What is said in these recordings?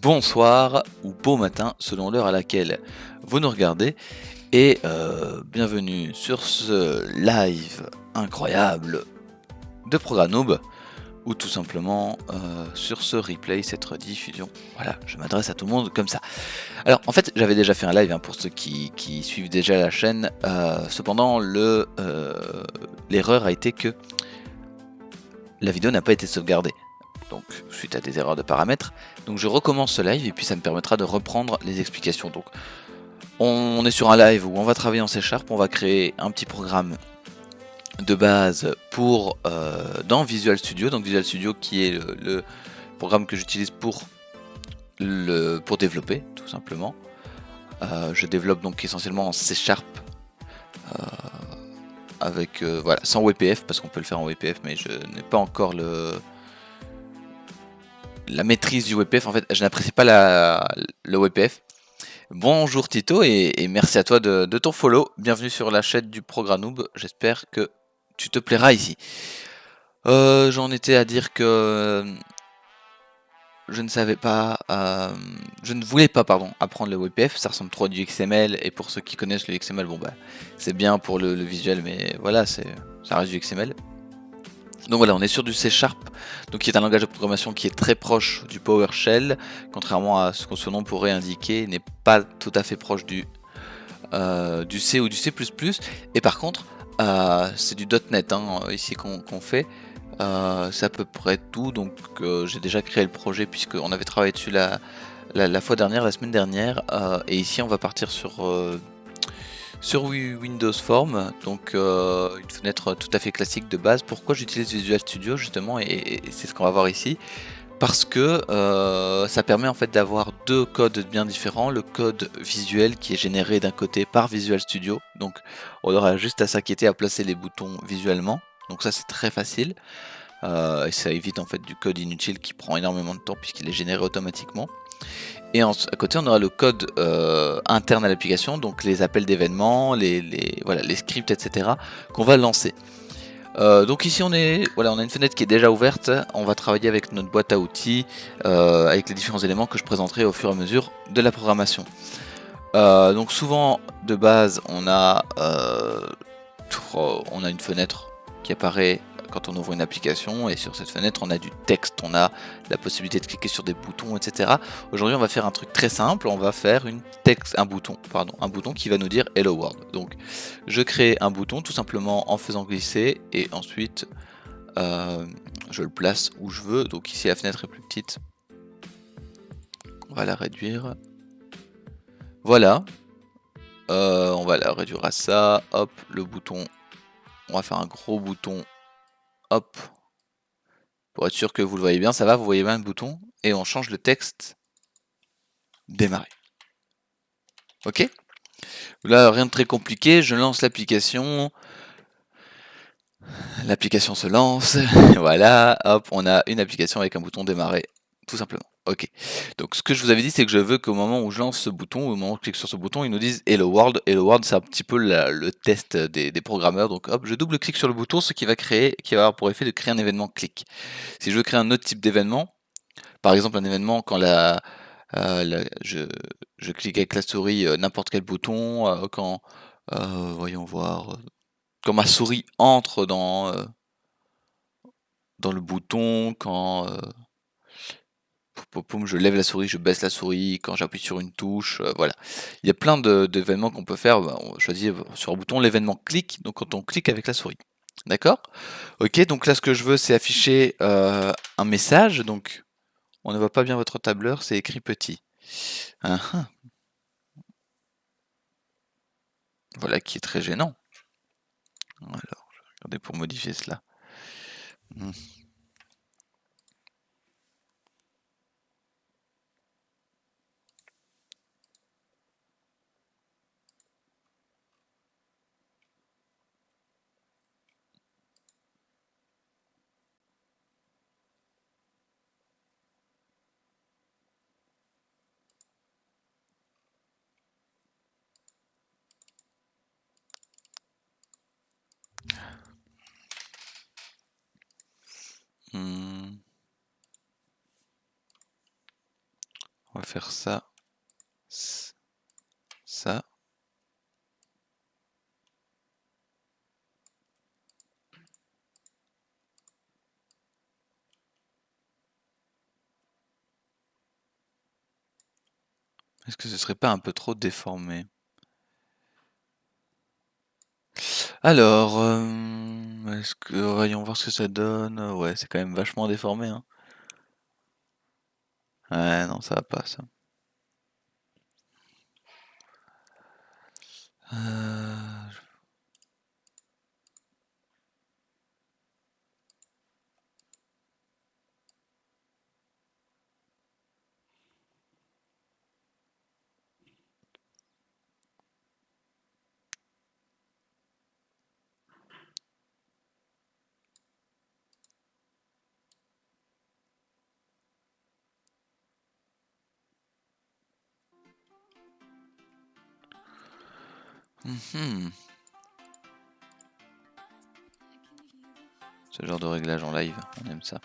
Bonsoir ou beau matin selon l'heure à laquelle vous nous regardez et bienvenue sur ce live incroyable de Programnoob ou tout simplement sur ce replay, cette rediffusion. Voilà, je m'adresse à tout le monde comme ça. Alors en fait j'avais déjà fait un live pour ceux qui suivent déjà la chaîne, cependant l'erreur a été que la vidéo n'a pas été sauvegardée. Donc suite à des erreurs de paramètres, donc je recommence ce live et puis ça me permettra de reprendre les explications. Donc on est sur un live où on va travailler en C#, on va créer un petit programme de base pour dans Visual Studio, donc Visual Studio qui est le programme que j'utilise pour développer tout simplement. Je développe donc essentiellement en C#, avec voilà, sans WPF parce qu'on peut le faire en WPF, mais je n'ai pas encore la maîtrise du WPF. En fait, je n'apprécie pas le WPF. Bonjour Tito et merci à toi de ton follow. Bienvenue sur la chaîne du Programnoob. J'espère que tu te plairas ici. J'en étais à dire que je ne voulais pas apprendre le WPF. Ça ressemble trop à du XML et pour ceux qui connaissent le XML, bon bah c'est bien pour le visuel, mais voilà, ça reste du XML. Donc voilà, on est sur du C#, donc qui est un langage de programmation qui est très proche du PowerShell, contrairement à ce que son nom pourrait indiquer, n'est pas tout à fait proche du C ou du C++. Et par contre, c'est du .NET ici qu'on fait. C'est à peu près tout, donc j'ai déjà créé le projet puisqu'on avait travaillé dessus la fois dernière, la semaine dernière, et ici on va partir sur Windows Form, donc une fenêtre tout à fait classique de base. Pourquoi j'utilise Visual Studio justement, et c'est ce qu'on va voir ici, parce que ça permet en fait d'avoir deux codes bien différents. Le code visuel qui est généré d'un côté par Visual Studio, donc on aura juste à s'inquiéter à placer les boutons visuellement, donc ça c'est très facile, et ça évite en fait du code inutile qui prend énormément de temps puisqu'il est généré automatiquement. Et à côté on aura le code interne à l'application, donc les appels d'événements, voilà, les scripts, etc. qu'on va lancer. Donc ici on a une fenêtre qui est déjà ouverte. On va travailler avec notre boîte à outils, avec les différents éléments que je présenterai au fur et à mesure de la programmation. Donc souvent de base on a une fenêtre qui apparaît quand on ouvre une application, et sur cette fenêtre on a du texte, on a la possibilité de cliquer sur des boutons, etc. Aujourd'hui on va faire un truc très simple, on va faire un bouton qui va nous dire Hello World. Donc je crée un bouton tout simplement en faisant glisser, et ensuite je le place où je veux. Donc ici la fenêtre est plus petite, on va la réduire, voilà, on va la réduire à ça, hop, le bouton, on va faire un gros bouton, hop, pour être sûr que vous le voyez bien, ça va, vous voyez bien le bouton, et on change le texte, démarrer. Ok? Là, rien de très compliqué, je lance l'application se lance, voilà, hop, on a une application avec un bouton démarrer, tout simplement. Ok. Donc ce que je vous avais dit, c'est que je veux qu'au moment où je lance ce bouton, au moment où je clique sur ce bouton, ils nous disent Hello World. Hello World, c'est un petit peu le test des programmeurs. Donc hop, je double-clique sur le bouton, ce qui va avoir pour effet de créer un événement clic. Si je veux créer un autre type d'événement, par exemple un événement quand je clique avec la souris n'importe quel bouton, quand voyons voir, quand ma souris entre dans le bouton, quand je lève la souris, je baisse la souris, quand j'appuie sur une touche, voilà. Il y a plein d'événements qu'on peut faire. Bah, on choisit sur un bouton l'événement clic, donc quand on clique avec la souris. D'accord? Ok, donc là ce que je veux c'est afficher un message, donc on ne voit pas bien votre tableur, c'est écrit petit. Ah, ah. Voilà qui est très gênant. Alors, je vais regarder pour modifier cela. Hmm. Hmm. On va faire ça, ça. Est-ce que ce serait pas un peu trop déformé? Alors, est-ce que voyons voir ce que ça donne. Ouais, c'est quand même vachement déformé, hein. Ouais, non, ça va pas, ça. Euh, mhm. Ce genre de réglage en live, on aime ça.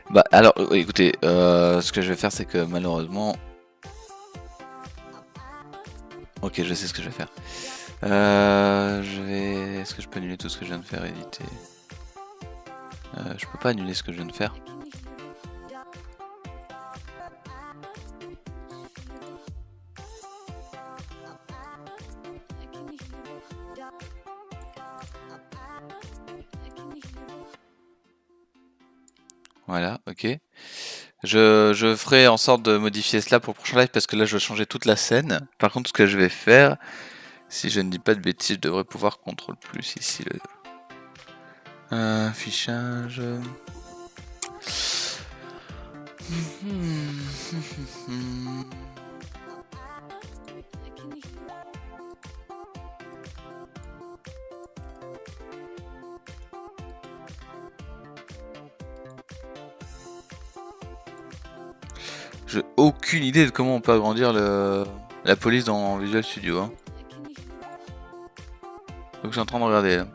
Bah alors, écoutez, ce que je vais faire, c'est que malheureusement, ok, je sais ce que je vais faire. Est-ce que je peux annuler tout ce que je viens de faire, éviter? Je peux pas annuler ce que je viens de faire. Voilà, ok. Je ferai en sorte de modifier cela pour le prochain live parce que là je vais changer toute la scène. Par contre, ce que je vais faire, si je ne dis pas de bêtises, je devrais pouvoir contrôle plus ici le affichage. J'ai aucune idée de comment on peut agrandir la police dans Visual Studio, hein. Donc je suis en train de regarder là.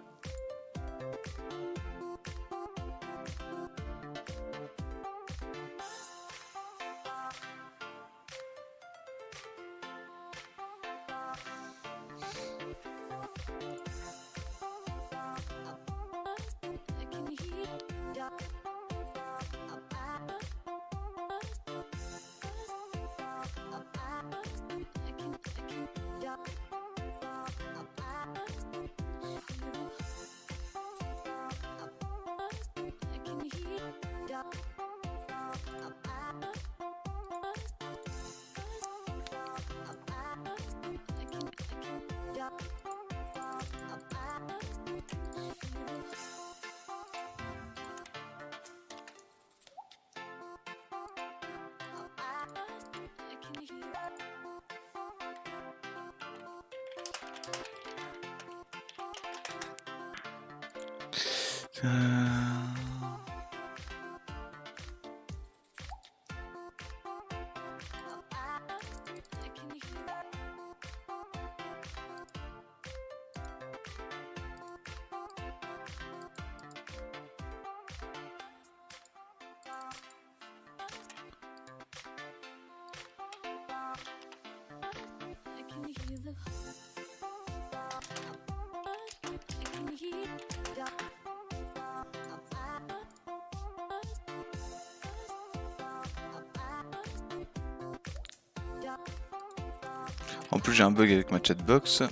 En plus j'ai un bug avec ma chatbox.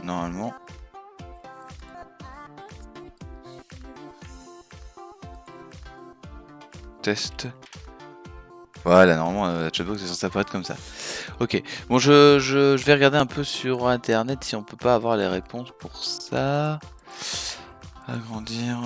Normalement. Test. Voilà, normalement la chatbox est censée apparaître comme ça. Ok, bon je vais regarder un peu sur internet si on peut pas avoir les réponses pour ça. Agrandir.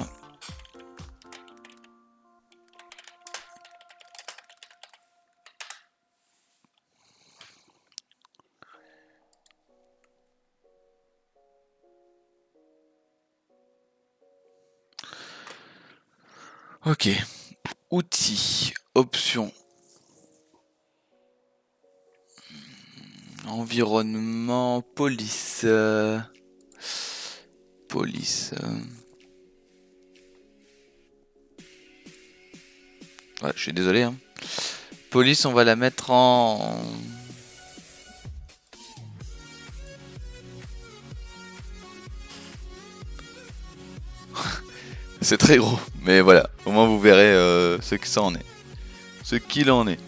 Ok. Outils. Options. Environnement. Police. Police. Ouais, je suis désolé. Hein. Police, on va la mettre en... C'est très gros, mais voilà, au moins vous verrez ce que ça en est. Ce qu'il en est.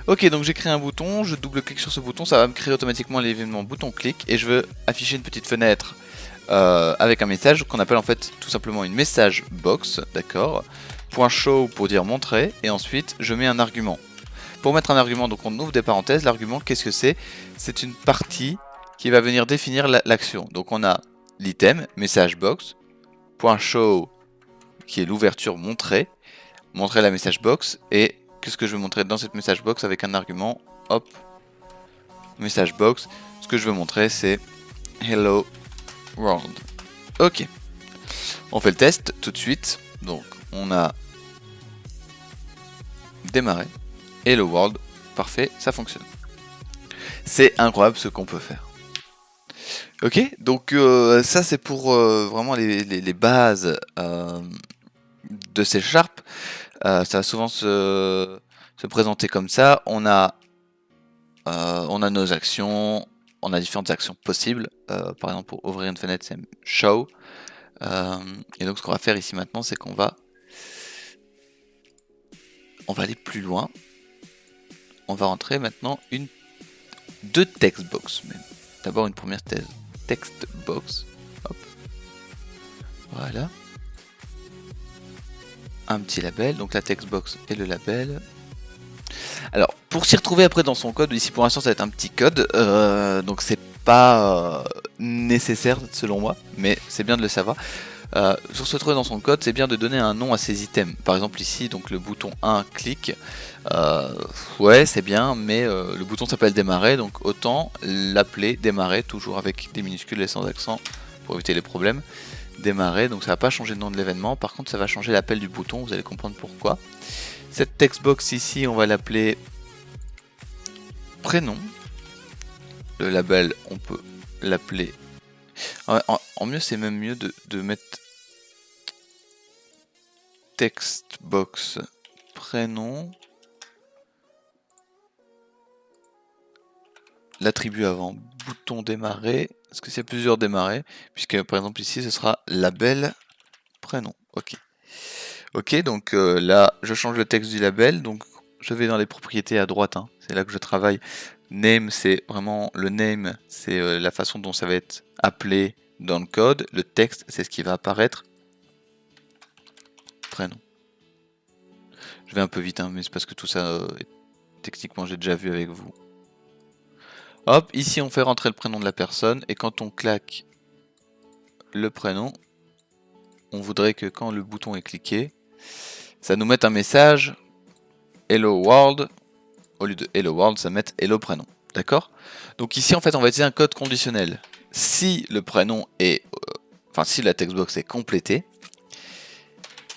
Ok, donc j'ai créé un bouton, je double-clique sur ce bouton, ça va me créer automatiquement l'événement bouton-clic, et je veux afficher une petite fenêtre avec un message qu'on appelle en fait tout simplement une message box, d'accord. Point show pour dire montrer, et ensuite je mets un argument. Pour mettre un argument, donc on ouvre des parenthèses, l'argument qu'est-ce que c'est? C'est une partie qui va venir définir l'action. Donc on a l'item, message box, point show qui est l'ouverture montrer la message box, et qu'est-ce que je veux montrer dans cette message box avec un argument, hop, message box, ce que je veux montrer c'est hello world. Ok, on fait le test tout de suite, donc on a démarré, hello world, parfait, ça fonctionne. C'est incroyable ce qu'on peut faire. Ok, donc ça c'est pour vraiment les bases de C#. Ça va souvent se présenter comme ça. On a nos actions, on a différentes actions possibles. Par exemple, pour ouvrir une fenêtre, c'est show. Et donc, ce qu'on va faire ici maintenant, c'est qu'on va aller plus loin. On va rentrer maintenant deux text box même. D'abord une première text box. Hop. Voilà. Un petit label, donc la text box et le label. Alors, pour s'y retrouver après dans son code, ici pour l'instant ça va être un petit code, donc c'est pas nécessaire selon moi, mais c'est bien de le savoir. Pour se retrouver dans son code, c'est bien de donner un nom à ses items. Par exemple ici, donc le bouton 1 clic, ouais c'est bien, mais le bouton s'appelle démarrer, donc autant l'appeler démarrer, toujours avec des minuscules et sans accent, pour éviter les problèmes. Démarrer, donc ça va pas changer le nom de l'événement, par contre ça va changer l'appel du bouton, vous allez comprendre pourquoi. Cette textbox ici, on va l'appeler prénom. Le label, on peut l'appeler... En mieux, c'est même mieux de mettre textbox prénom. L'attribut avant, bouton démarrer. Est-ce que c'est plusieurs démarrer? Puisque par exemple ici, ce sera label prénom. Ok. Ok, donc là, je change le texte du label. Donc je vais dans les propriétés à droite. Hein, c'est là que je travaille. Name, c'est vraiment le name, c'est la façon dont ça va être appelé dans le code. Le texte, c'est ce qui va apparaître. Prénom. Je vais un peu vite, hein, mais c'est parce que tout ça, techniquement, j'ai déjà vu avec vous. Hop, ici, on fait rentrer le prénom de la personne. Et quand on claque le prénom, on voudrait que quand le bouton est cliqué, ça nous mette un message Hello World. Au lieu de Hello World, ça met Hello Prénom. D'accord? Donc ici, en fait, on va utiliser un code conditionnel. si le prénom est, enfin si la textbox est complétée,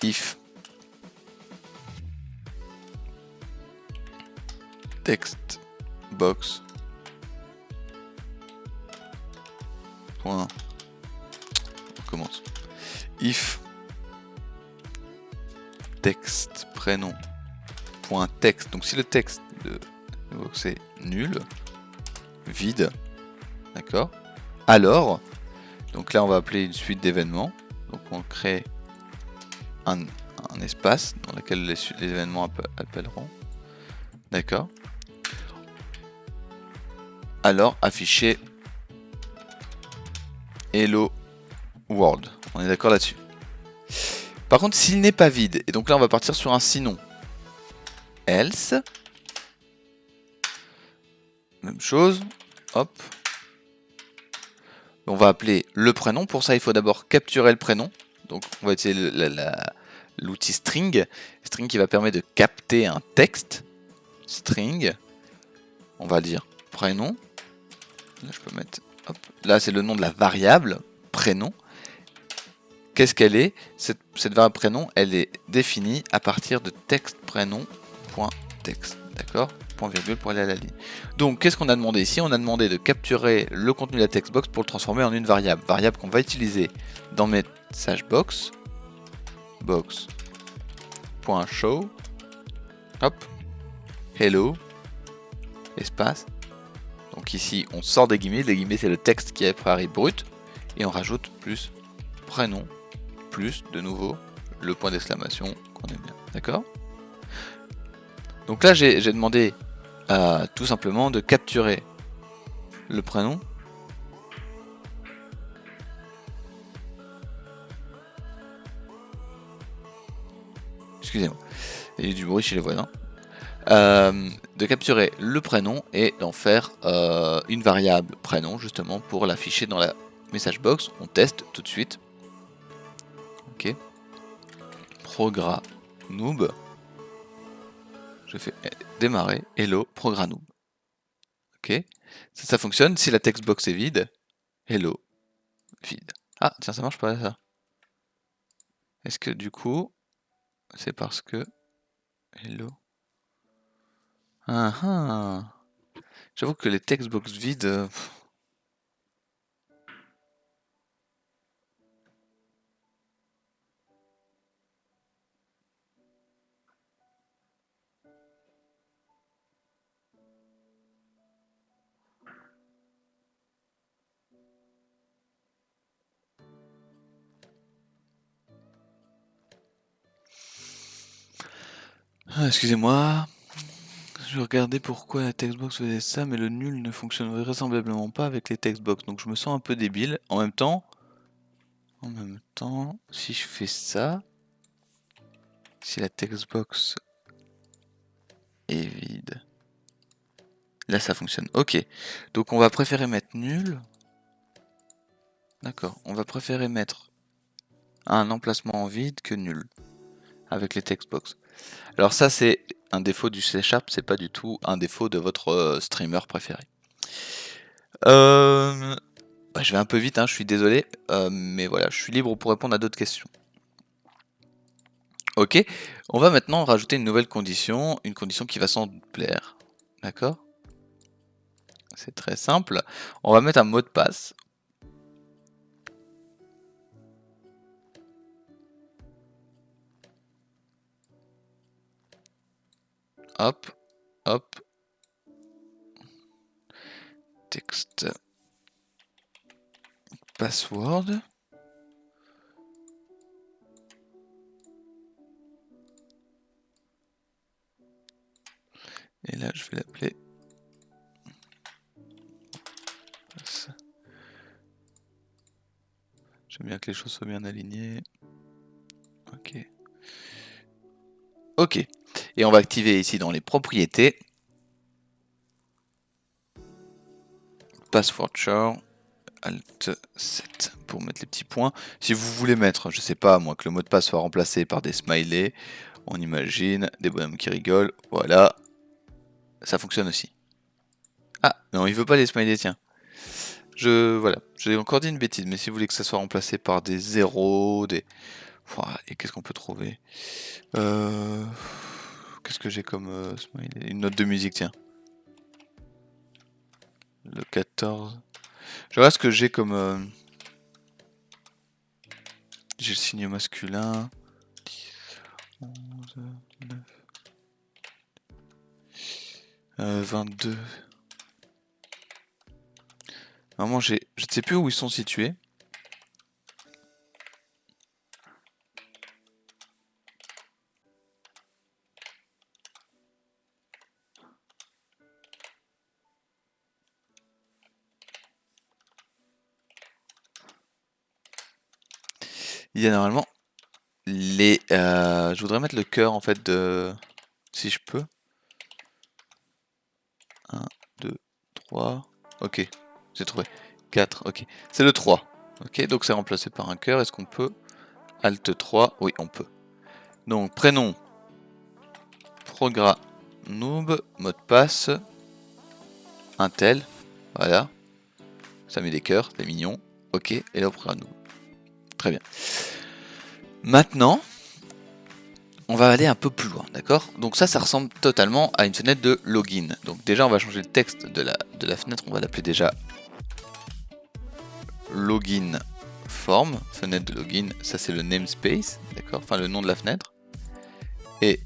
if textbox point, on commence, if texte prénom point texte, donc si le texte de box est nul, vide, d'accord, alors, donc là on va appeler une suite d'événements, donc on crée un espace dans lequel les événements appelleront, d'accord, alors afficher hello world, on est d'accord là-dessus. Par contre, s'il n'est pas vide, et donc là on va partir sur un sinon, else, même chose, hop, on va appeler le prénom. Pour ça il faut d'abord capturer le prénom, donc on va utiliser l'outil string qui va permettre de capter un texte, string, on va dire prénom, là je peux mettre, hop, là c'est le nom de la variable prénom. Qu'est-ce qu'elle est? Cette variable prénom, elle est définie à partir de texte prénom.text, d'accord, point virgule pour aller à la ligne. Donc qu'est-ce qu'on a demandé ici? On a demandé de capturer le contenu de la textbox pour le transformer en une variable qu'on va utiliser dans messagebox, box.show, hop, hello, espace. Donc ici on sort des guillemets c'est le texte qui est préparé brut, et on rajoute plus prénom, plus de nouveau le point d'exclamation qu'on aime bien, d'accord. Donc là j'ai demandé tout simplement de capturer le prénom, excusez-moi, il y a du bruit chez les voisins, de capturer le prénom et d'en faire une variable prénom justement pour l'afficher dans la message box. On teste tout de suite. Ok. Progra noob. Je fais démarrer. Hello progra noob. Ok. Ça fonctionne. Si la textbox est vide, hello vide. Ah tiens, ça marche pas ça. Est-ce que du coup c'est parce que hello. Ah ah. J'avoue que les textbox vides. Excusez-moi. Je regardais pourquoi la textbox faisait ça, mais le nul ne fonctionne vraisemblablement pas avec les textbox. Donc je me sens un peu débile. En même temps, si je fais ça, si la textbox est vide, là ça fonctionne. Ok. Donc on va préférer mettre nul. D'accord. On va préférer mettre un emplacement en vide que nul avec les textbox. Alors ça c'est un défaut du C#, c'est pas du tout un défaut de votre streamer préféré. Je vais un peu vite, hein, je suis désolé, mais voilà, je suis libre pour répondre à d'autres questions. Ok, on va maintenant rajouter une nouvelle condition, une condition qui va s'en plaire. D'accord? C'est très simple. On va mettre un mot de passe. Hop, hop. Texte. Password. Et là, je vais l'appeler. J'aime bien que les choses soient bien alignées. Ok. Ok. Et on va activer ici dans les propriétés. Password char. Alt 7 pour mettre les petits points. Si vous voulez mettre, je sais pas moi, que le mot de passe soit remplacé par des smileys, on imagine, des bonhommes qui rigolent, voilà. Ça fonctionne aussi. Ah, non, il veut pas les smileys, tiens. Voilà, j'ai encore dit une bêtise, mais si vous voulez que ça soit remplacé par des zéros, des... Ouah, et qu'est-ce qu'on peut trouver? Qu'est-ce que j'ai comme smiley? Une note de musique, tiens. Le 14. Je vois ce que j'ai comme... J'ai le signe masculin. 10, 11, 9, 22. Vraiment, je ne sais plus où ils sont situés. Il y a normalement les... je voudrais mettre le cœur en fait de... Si je peux. 1, 2, 3. Ok, j'ai trouvé. 4, ok. C'est le 3. Ok, donc c'est remplacé par un cœur. Est-ce qu'on peut... Alt 3, oui on peut. Donc prénom, Progra Noob, mot de passe, Intel, voilà. Ça met des cœurs, c'est mignon. Ok, et là Progra Noob. Très bien. Maintenant, on va aller un peu plus loin, d'accord? Donc ça ressemble totalement à une fenêtre de login. Donc déjà, on va changer le texte de la fenêtre. On va l'appeler déjà login form, fenêtre de login. Ça c'est le namespace, d'accord? Enfin le nom de la fenêtre. Et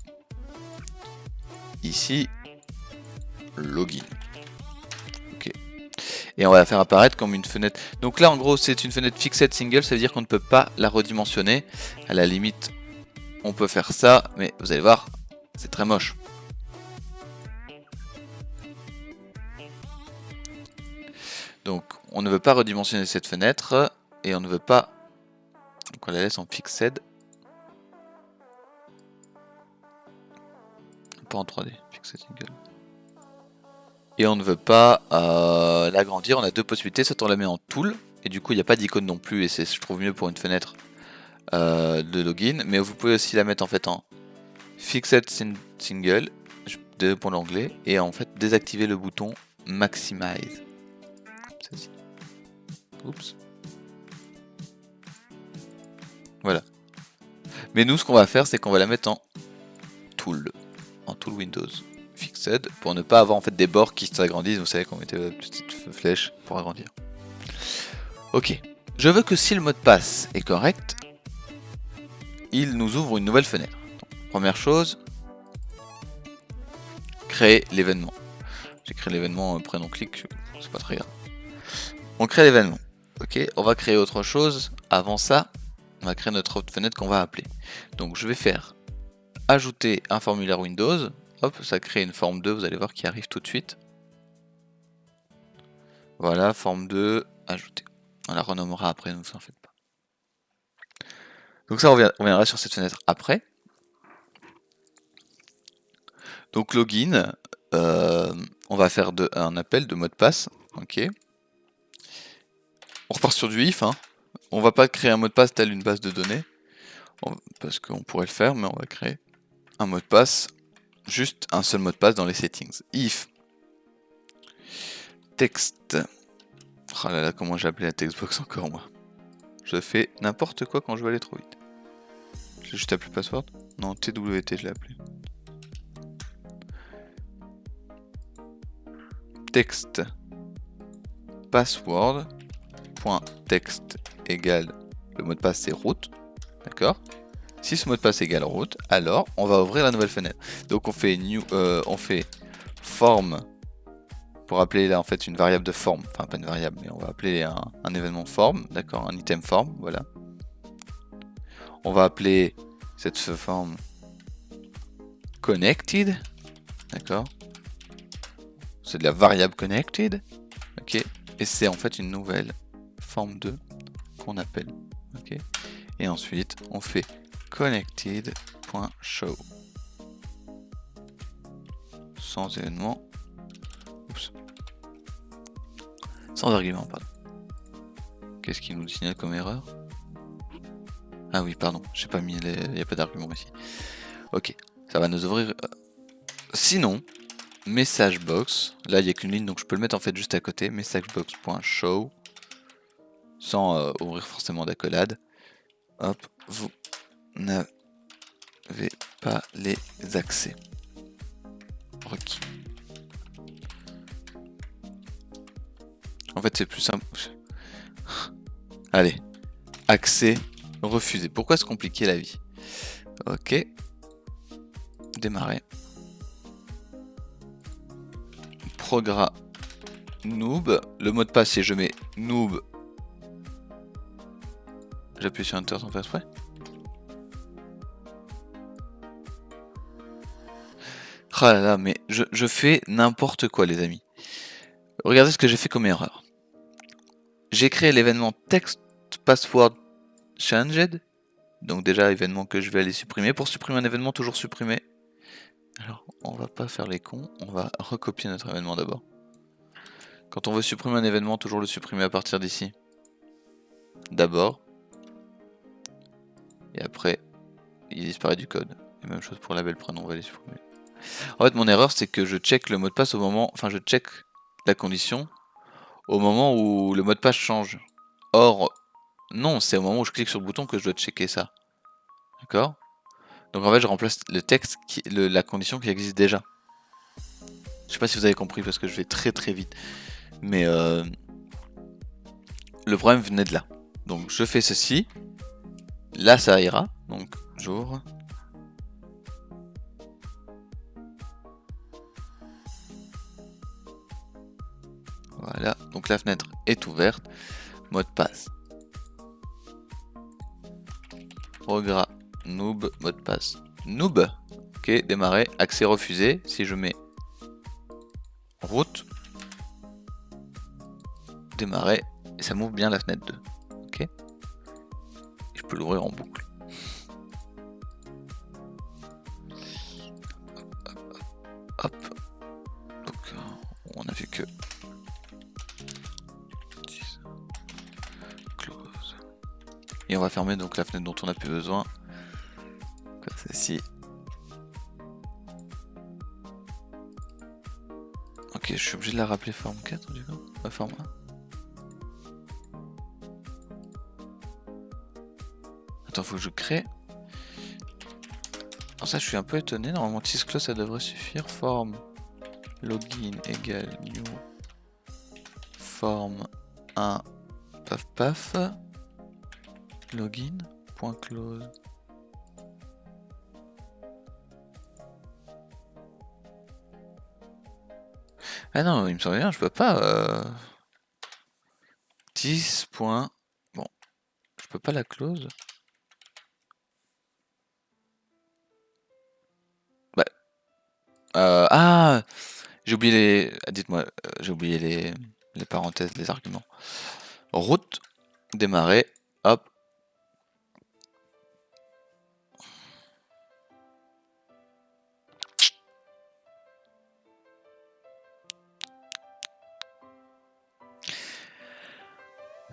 ici, login. Ok. Et on va la faire apparaître comme une fenêtre. Donc là, en gros, c'est une fenêtre fixed single. Ça veut dire qu'on ne peut pas la redimensionner. À la limite, on peut faire ça, mais vous allez voir, c'est très moche. Donc on ne veut pas redimensionner cette fenêtre et on ne veut pas, donc on la laisse en fixed, pas en 3D, fixed single. Et on ne veut pas l'agrandir. On a deux possibilités, soit on la met en tool et du coup il n'y a pas d'icône non plus et c'est je trouve mieux pour une fenêtre de login, mais vous pouvez aussi la mettre en fait en fixed single pour l'anglais et en fait désactiver le bouton maximize. Ceci. Oups. Voilà. Mais nous, ce qu'on va faire, c'est qu'on va la mettre en tool Windows fixed pour ne pas avoir en fait des bords qui s'agrandissent. Vous savez qu'on mettait une petite flèche pour agrandir. Ok. Je veux que si le mot de passe est correct, il nous ouvre une nouvelle fenêtre. Donc, première chose, créer l'événement. J'ai créé l'événement prénom clic, c'est pas très grave. On crée l'événement. Ok. On va créer autre chose. Avant ça, on va créer notre autre fenêtre qu'on va appeler. Donc je vais faire ajouter un formulaire Windows. Hop, ça crée une forme 2, vous allez voir qui arrive tout de suite. Voilà, forme 2, ajouter. On la renommera après, ne vous en faites pas. Donc ça, on reviendra sur cette fenêtre après. Donc login, on va faire un appel de mot de passe. Ok. On repart sur du if. Hein. On va pas créer un mot de passe tel une base de données. Parce qu'on pourrait le faire, mais on va créer un mot de passe. Juste un seul mot de passe dans les settings. If text. Oh là là, comment j'ai appelé la textbox encore moi. Je fais n'importe quoi quand je veux aller trop vite. J'ai juste appelé password. Non, TWT je l'ai appelé. Text password point text égale le mot de passe c'est root. D'accord. Si ce mot de passe égale root, alors on va ouvrir la nouvelle fenêtre. Donc on fait new, on fait form pour appeler là en fait une variable de forme, enfin pas une variable, mais on va appeler un événement form, d'accord, un item form, voilà. On va appeler cette forme connected, d'accord. C'est de la variable connected, ok. Et c'est en fait une nouvelle forme 2 qu'on appelle, ok. Et ensuite on fait connected.show sans événement. Oups. Sans argument, pardon. Qu'est-ce qui nous signale comme erreur? Ah oui, pardon, j'ai pas mis il n'y a pas d'argument ici. Ok, ça va nous ouvrir. Sinon, message box, là il n'y a qu'une ligne donc je peux le mettre en fait juste à côté. Messagebox.show sans ouvrir forcément d'accolade. Hop, vous n'avez pas les accès requis. En fait, c'est plus simple. Allez, accès refusé. Pourquoi se compliquer la vie? Ok. Démarrer. Progrès noob. Le mot de passe, si je mets noob, j'appuie sur Enter sans faire exprès. Oh là là, mais je fais n'importe quoi, les amis. Regardez ce que j'ai fait comme erreur. J'ai créé l'événement text password changed. Donc déjà, événement que je vais aller supprimer. Pour supprimer un événement, toujours supprimer. Alors, on va pas faire les cons. On va recopier notre événement d'abord. Quand on veut supprimer un événement, toujours le supprimer à partir d'ici. D'abord. Et après, il disparaît du code. Et même chose pour label prénom, on va les supprimer. En fait, mon erreur, c'est que je check le mot de passe au moment... Enfin, je check la condition au moment où le mot de passe change. Or, non, c'est au moment où je clique sur le bouton que je dois checker ça. D'accord? Donc en fait, je remplace le texte, la condition qui existe déjà. Je sais pas si vous avez compris parce que je vais très très vite. Mais le problème venait de là. Donc je fais ceci. Là, ça ira. Donc j'ouvre. Voilà. Donc la fenêtre est ouverte. Mot de passe. Progrès noob. Mot de passe. Noob. Ok, démarrer. Accès refusé. Si je mets route. Démarrer. Et ça m'ouvre bien la fenêtre 2. Ok. Et je peux l'ouvrir en boucle. Hop. Donc on a vu que close. Et on va fermer donc la fenêtre dont on n'a plus besoin. Comme ceci. Ok, je suis obligé de la rappeler forme 4 du coup. Forme 1. Attends, faut que je crée. Alors ça, je suis un peu étonné. Normalement, sysclose, ça devrait suffire. Forme login égale new forme 1 paf paf login.close. Ah non, il me semble bien, je peux pas 10. Bon, je peux pas la close. Bah. Ah, j'ai oublié les. Dites-moi, j'ai oublié les parenthèses, les arguments. Route, démarrer, hop.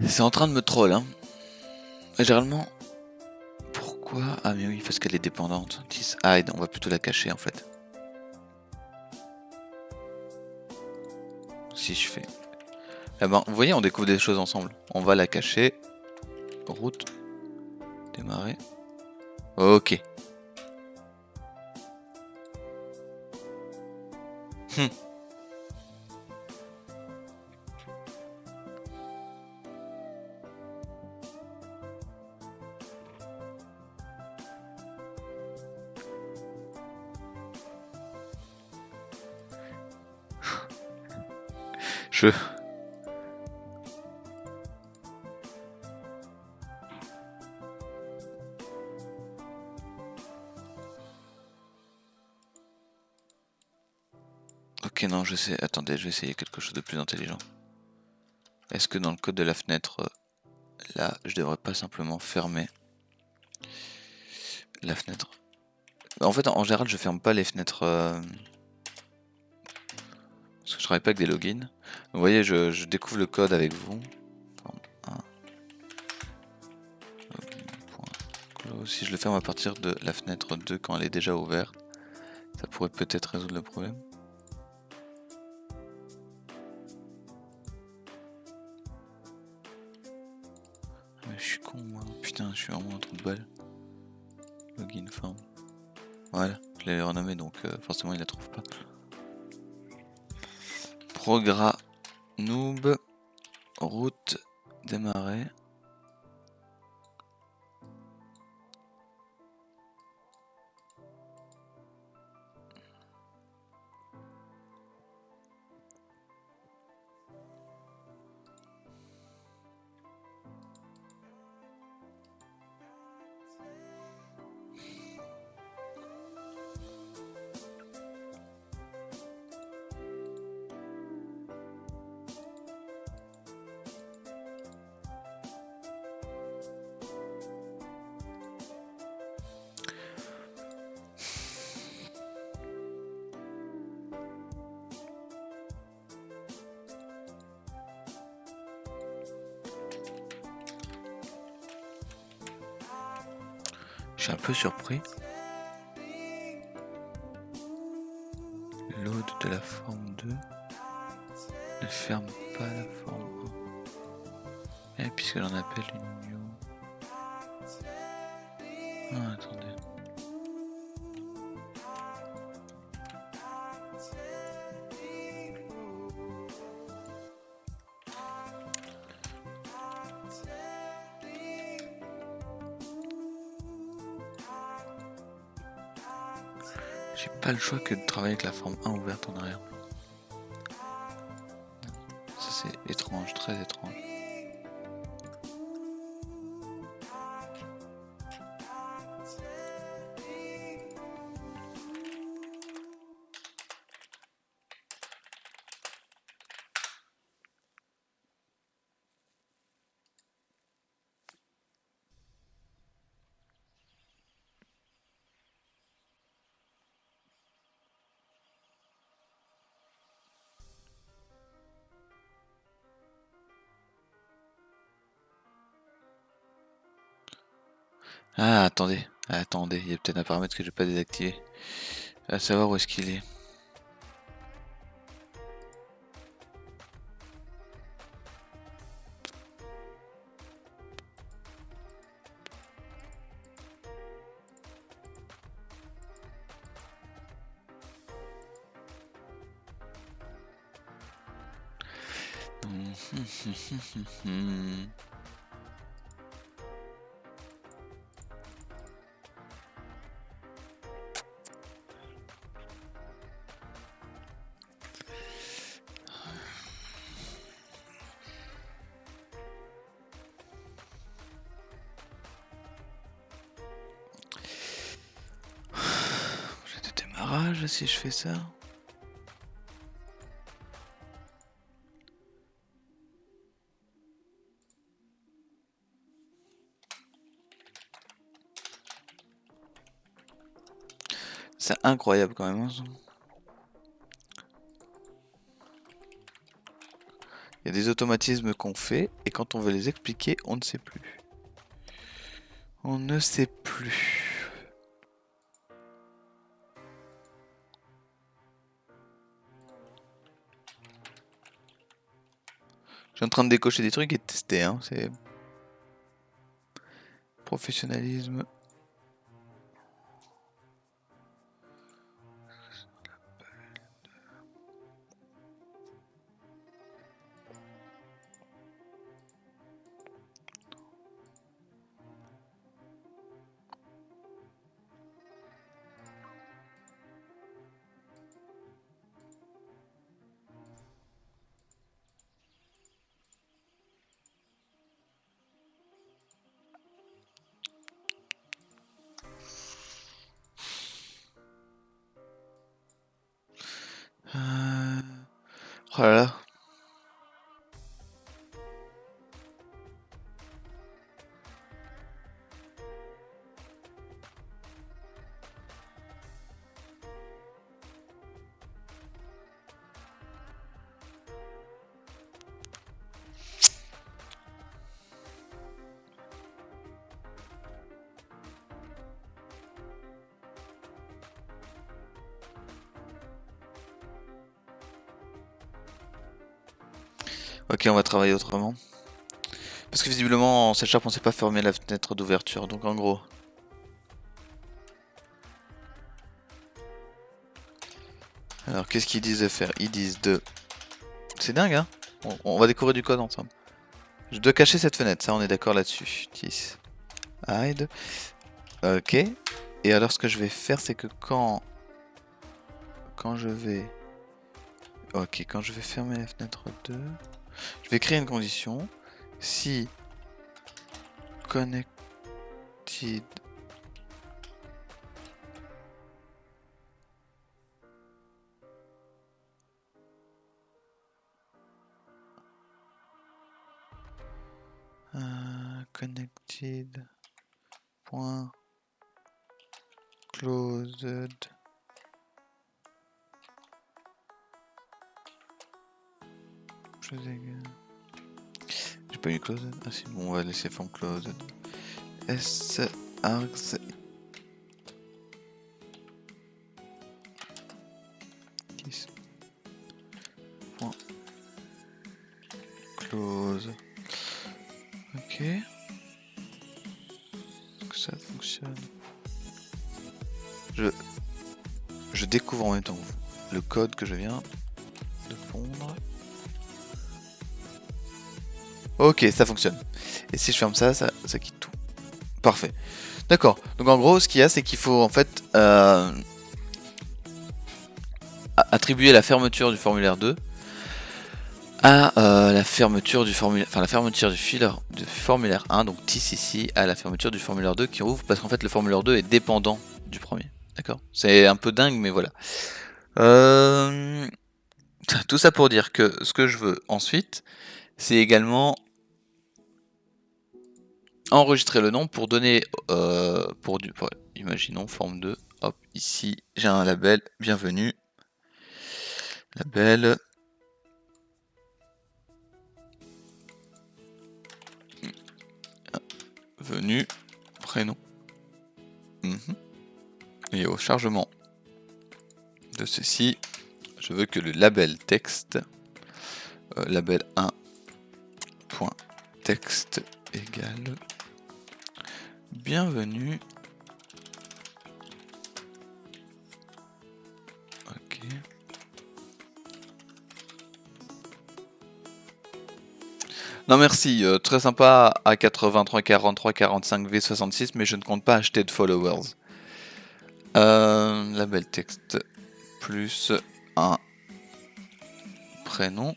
C'est en train de me troll, hein. Généralement, pourquoi? Ah mais oui, parce qu'elle est dépendante. 10 hide, on va plutôt la cacher en fait. Si je fais... Ah ben, vous voyez, on découvre des choses ensemble. On va la cacher. Route. Démarrer. Ok. Je... Ok, non, je sais. Attendez, je vais essayer quelque chose de plus intelligent. Est-ce que dans le code de la fenêtre, là, je devrais pas simplement fermer la fenêtre? En fait, en général, je ferme pas les fenêtres... Parce que je travaille pas avec des logins. Vous voyez, je découvre le code avec vous. Forme 1. Login.close. Si je le ferme à partir de la fenêtre 2 quand elle est déjà ouverte, ça pourrait peut-être résoudre le problème. Je suis con moi. Putain, je suis vraiment un trou de balle. Login form. Voilà, je l'avais renommé donc forcément il la trouve pas. Progrès noob. Route démarrer. Je suis un peu surpris. Load de la forme 2 ne ferme pas la forme 1. Et puisque j'en appelle une new. Ah, attendez. J'ai pas le choix que de travailler avec la forme 1 ouverte en arrière. Ça c'est étrange, très étrange. Ah, attendez, il y a peut-être un paramètre que j'ai pas désactivé. À savoir où est-ce qu'il est. J'ai des démarrages si je fais ça. C'est incroyable quand même. Hein. Il y a des automatismes qu'on fait et quand on veut les expliquer, on ne sait plus. On ne sait plus. Je suis en train de décocher des trucs et de tester. Hein. C'est professionnalisme. Oh là là. Ok, on va travailler autrement. Parce que visiblement, en C# on sait pas fermer la fenêtre d'ouverture, donc en gros. Alors, qu'est-ce qu'ils disent de faire? Ils disent de... C'est dingue, hein? On va découvrir du code ensemble. Je dois cacher cette fenêtre, ça on est d'accord là-dessus. 10. Hide. Ok. Et alors ce que je vais faire, c'est que quand je vais... Ok, quand je vais fermer la fenêtre 2, je vais créer une condition. Si connected connected point closed j'ai pas mis closed. Ah si, bon, on va laisser form closed. S args point close. Ok. Donc ça fonctionne. Je découvre en même temps le code que je viens de pondre. Ok, ça fonctionne. Et si je ferme ça, ça quitte tout. Parfait. D'accord. Donc en gros, ce qu'il y a, c'est qu'il faut en fait attribuer la fermeture du formulaire 2 à la fermeture du formulaire, enfin la fermeture du formulaire 1, donc TIS ici, à la fermeture du formulaire 2 qui ouvre, parce qu'en fait le formulaire 2 est dépendant du premier. D'accord? C'est un peu dingue, mais voilà. Tout ça pour dire que ce que je veux ensuite, c'est également enregistrer le nom pour donner imaginons forme 2, hop, ici j'ai un label, bienvenue, label venu, prénom. Et au chargement de ceci, je veux que le label texte, label 1.texte égale bienvenue. Ok. Non merci, très sympa à 83 43 45 V66, mais je ne compte pas acheter de followers. Label texte plus un prénom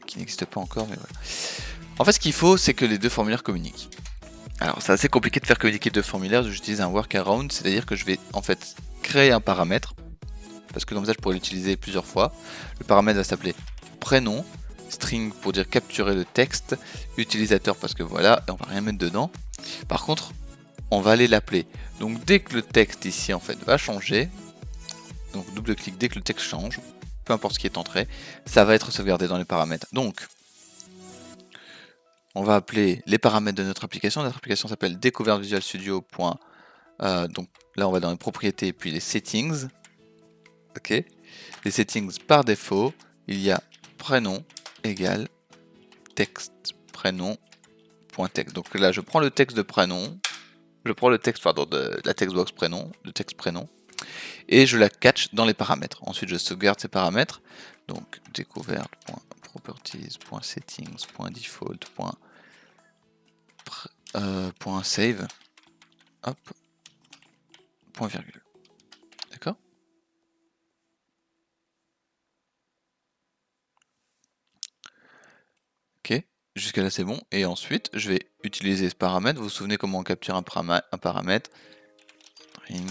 qui n'existe pas encore, mais voilà. En fait, ce qu'il faut, c'est que les deux formulaires communiquent. Alors, c'est assez compliqué de faire communiquer deux formulaires. J'utilise un workaround, c'est-à-dire que je vais en fait créer un paramètre, parce que comme ça, je pourrais l'utiliser plusieurs fois. Le paramètre va s'appeler prénom, string pour dire capturer le texte, utilisateur parce que voilà, et on va rien mettre dedans. Par contre, on va aller l'appeler. Donc, dès que le texte ici en fait va changer, donc double-clic dès que le texte change, peu importe ce qui est entré, ça va être sauvegardé dans les paramètres. Donc, on va appeler les paramètres de notre application. Notre application s'appelle découverte Visual Studio. Donc là, on va dans les propriétés puis les settings. Ok. Les settings par défaut, il y a prénom égale texte prénom point texte. Donc là, je prends le texte de prénom, je prends le texte de la textbox prénom, le texte prénom, et je la catch dans les paramètres. Ensuite, je sauvegarde ces paramètres. Donc découverte.properties.settings.default.save. Hop. Point virgule. D'accord? Ok. Jusqu'à là, c'est bon. Et ensuite, je vais utiliser ce paramètre. Vous vous souvenez comment on capture un paramètre? String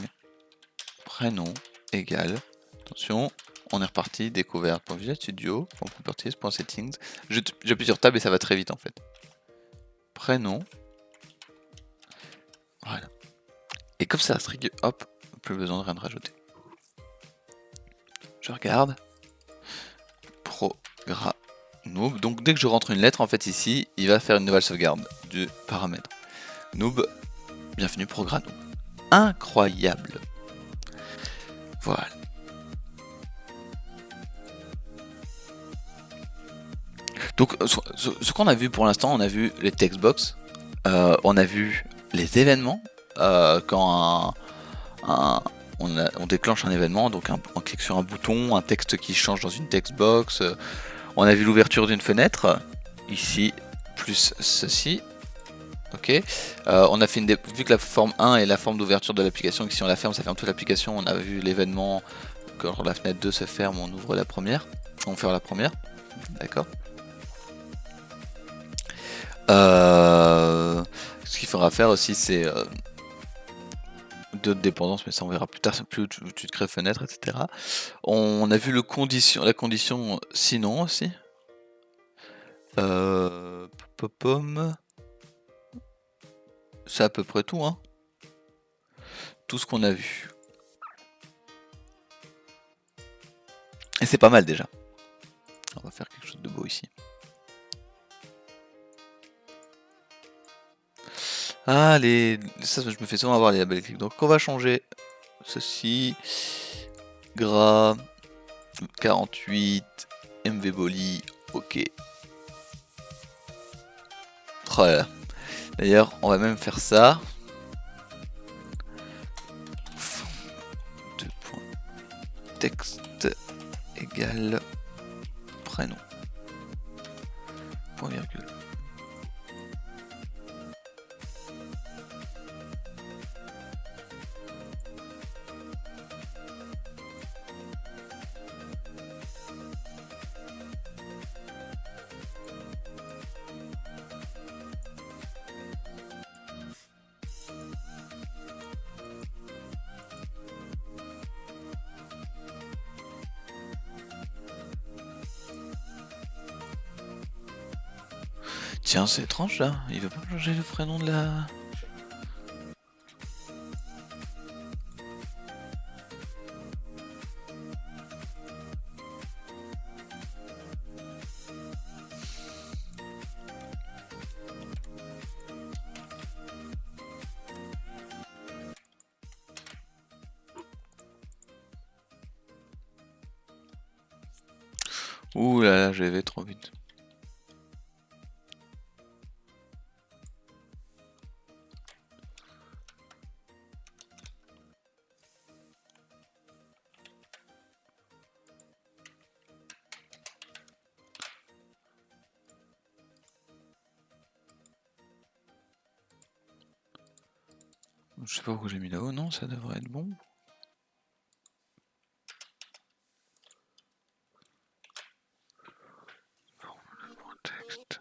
prénom égale. Attention, on est reparti. Découverte.visual studio. .properties.settings. J'appuie sur tab et ça va très vite en fait. Prénom. Voilà. Et comme ça, string, hop, plus besoin de rien de rajouter. Je regarde. Noob. Donc dès que je rentre une lettre, en fait ici, il va faire une nouvelle sauvegarde du paramètre. Noob, bienvenue Progranoub. Incroyable. Voilà. Donc ce qu'on a vu pour l'instant, on a vu les textbox, on a vu les événements, quand on déclenche un événement, donc on clique sur un bouton, un texte qui change dans une textbox, on a vu l'ouverture d'une fenêtre, ici, plus ceci. Ok, on a fait vu que la forme 1 est la forme d'ouverture de l'application, que si on la ferme, ça ferme toute l'application. On a vu l'événement, quand la fenêtre 2 se ferme, on ouvre la première, on ferme la première, d'accord. Ce qu'il faudra faire aussi, c'est d'autres dépendances, mais ça on verra plus tard, plus tu te crées fenêtre, etc. On a vu la condition sinon aussi. Pom. C'est à peu près tout, hein. Tout ce qu'on a vu. Et c'est pas mal déjà. On va faire quelque chose de beau ici. Ah, ça, je me fais souvent avoir les labels clics. Donc on va changer ceci. Gras 48 MVBoli. Ok. Oh là là. D'ailleurs, on va même faire ça. 2 points. Texte égale prénom. Point virgule. Tiens, c'est étrange là, il veut pas changer le prénom de la... Ouh là là, je vais trop vite. Je sais pas pourquoi j'ai mis là-haut, non, ça devrait être bon. Texte.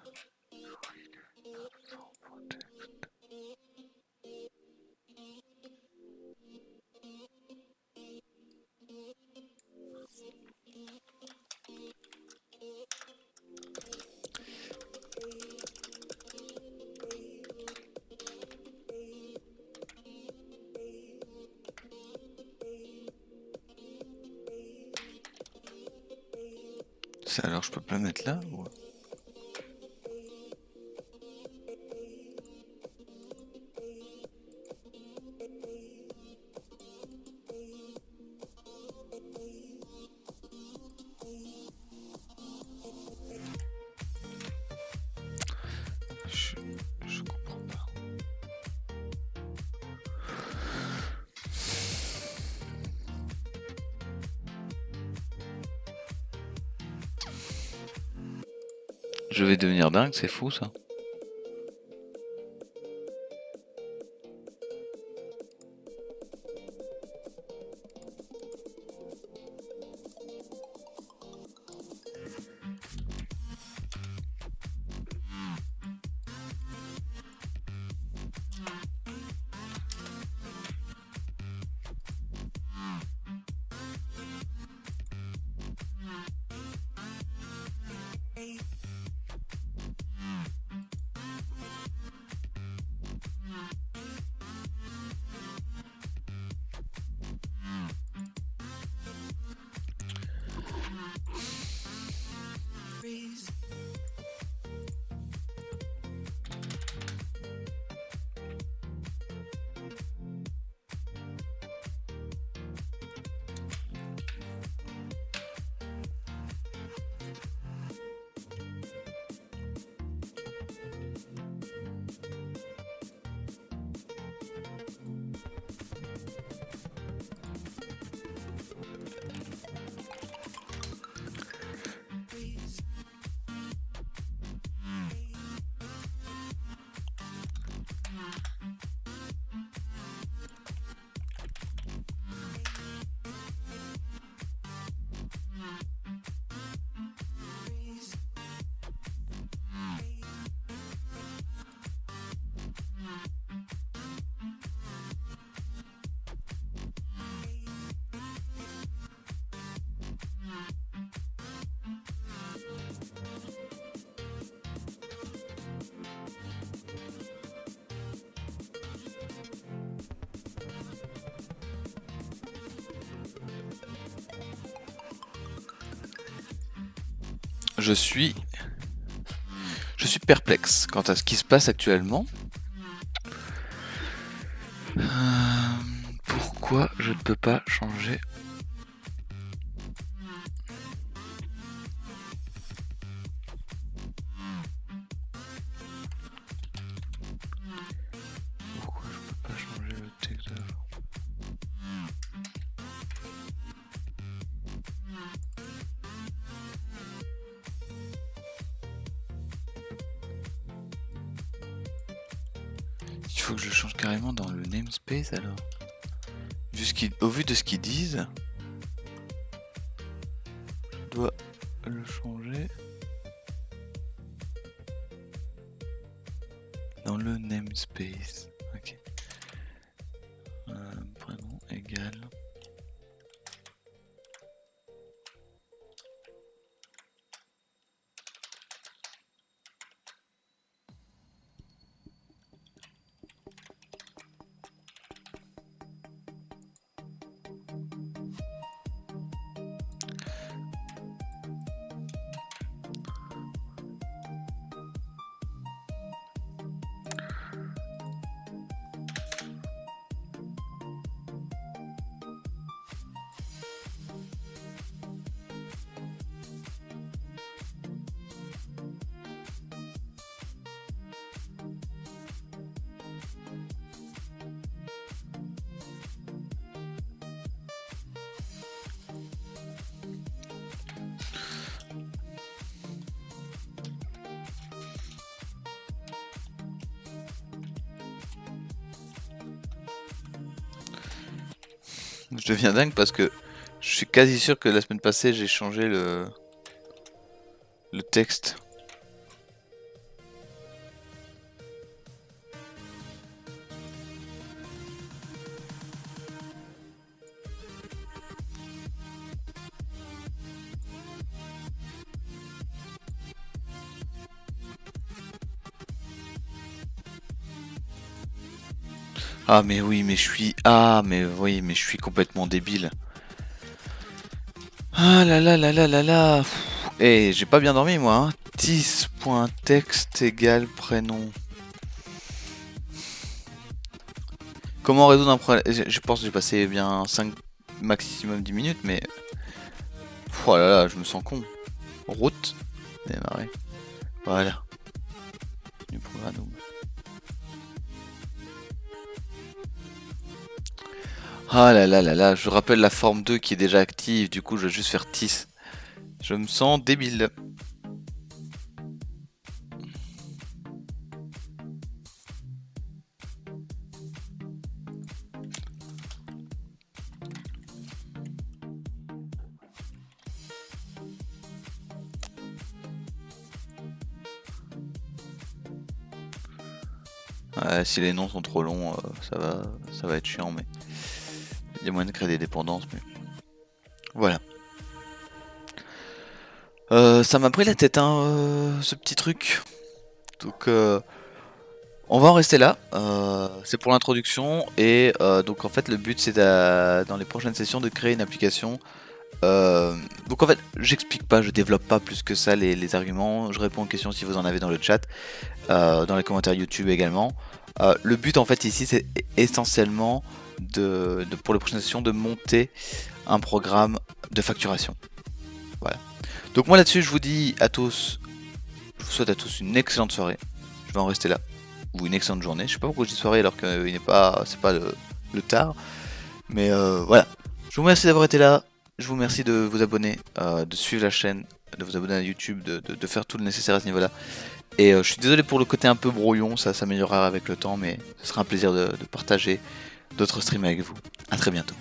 Alors je peux pas mettre là ou... Je comprends pas. Je vais devenir dingue, c'est fou ça. Je suis perplexe quant à ce qui se passe actuellement. Pourquoi je ne peux pas changer? Pourquoi je peux pas changer le texte de la forme? Il faut que je change carrément dans le namespace alors. Au vu de ce qu'ils disent, je dois le changer dans le namespace. Ok. Prénom égal. Je deviens dingue parce que je suis quasi sûr que la semaine passée j'ai changé le texte. Ah mais oui, mais je suis... Ah mais oui, mais je suis complètement débile. Ah là là là là là là. Eh, j'ai pas bien dormi moi. Hein. Tis.text égale prénom. Comment résoudre un problème? Je pense que j'ai passé bien 5, maximum 10 minutes, mais... Oh là là, je me sens con. Route. Démarrer. Voilà. Du programme. Ah là là là là, je rappelle la forme 2 qui est déjà active, du coup je vais juste faire tis. Je me sens débile. Si les noms sont trop longs, ça va être chiant, mais il y a moyen de créer des dépendances. Mais voilà. Ça m'a pris la tête, hein, ce petit truc. Donc, on va en rester là. C'est pour l'introduction et donc en fait le but c'est dans les prochaines sessions de créer une application. Donc en fait, j'explique pas, je développe pas plus que ça les arguments. Je réponds aux questions si vous en avez dans le chat, dans les commentaires YouTube également. Le but en fait ici c'est essentiellement pour les prochaines sessions de monter un programme de facturation. Voilà. Donc moi là-dessus je vous dis à tous, je vous souhaite à tous une excellente soirée. Je vais en rester là. Ou une excellente journée. Je sais pas pourquoi je dis soirée alors que c'est pas le tard. Mais voilà. Je vous remercie d'avoir été là. Je vous remercie de vous abonner, de suivre la chaîne, de vous abonner à YouTube, de faire tout le nécessaire à ce niveau-là. Et je suis désolé pour le côté un peu brouillon, ça s'améliorera avec le temps, mais ce sera un plaisir de partager d'autres streams avec vous. A très bientôt.